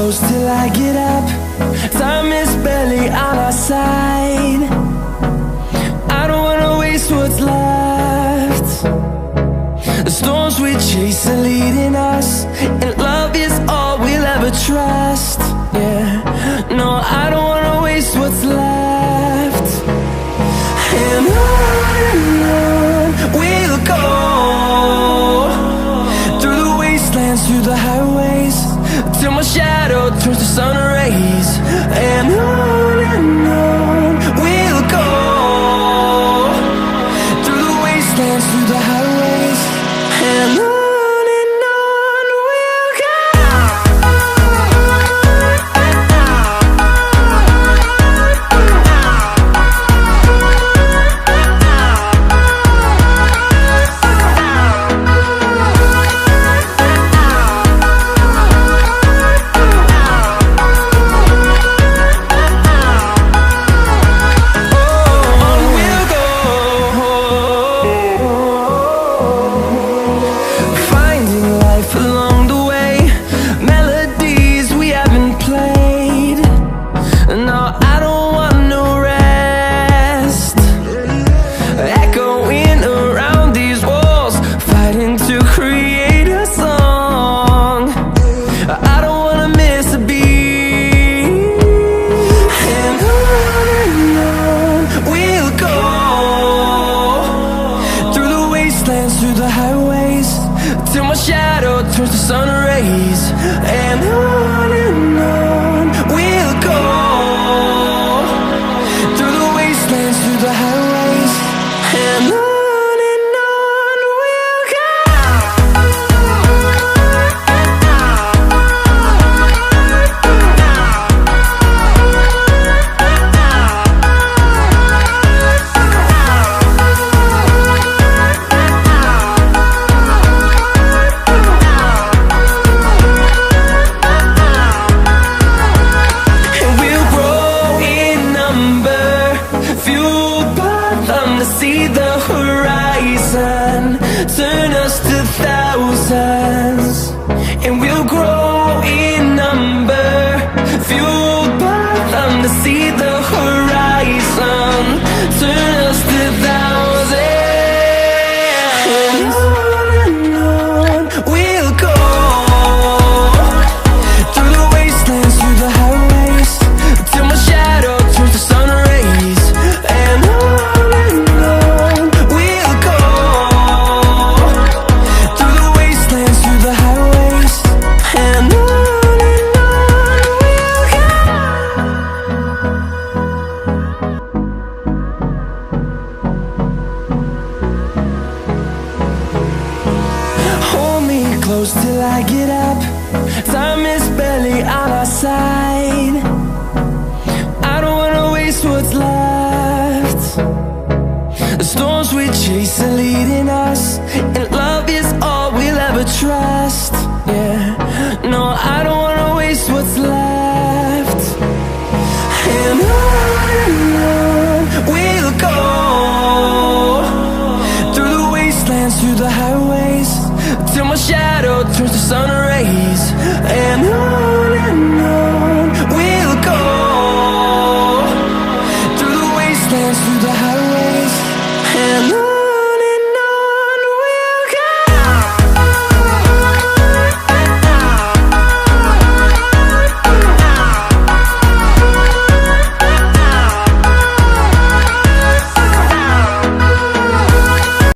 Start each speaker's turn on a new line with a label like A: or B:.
A: close till I get up. Time is barely on our side. I don't wanna waste what's left. The storms we chase are leading us, and love is all we'll ever trust. Yeah, no, I don't wanna waste what's left. And on we'll go, through the wastelands, through the highways, till my shadow turns to sun rays. And on we'll go, through the wastelands, through the highways, and on we'll go. Through the highways, till my shadow turns to sun rays. And on we'll go, through the wastelands, through the highways, and on we'll go. See the horizon, turn us to thousands, and we'll grow in number, fueled by them. To see the horizon, turn us to thousands, and on we'll go, through the wastelands, through the highways, till my shadow turns to sun rays. And close till I get up. Time is barely on our side. I don't wanna waste what's left. The storms we chase are leading us, and love is all we'll ever trust. Yeah, no, I don't wanna waste what's left. And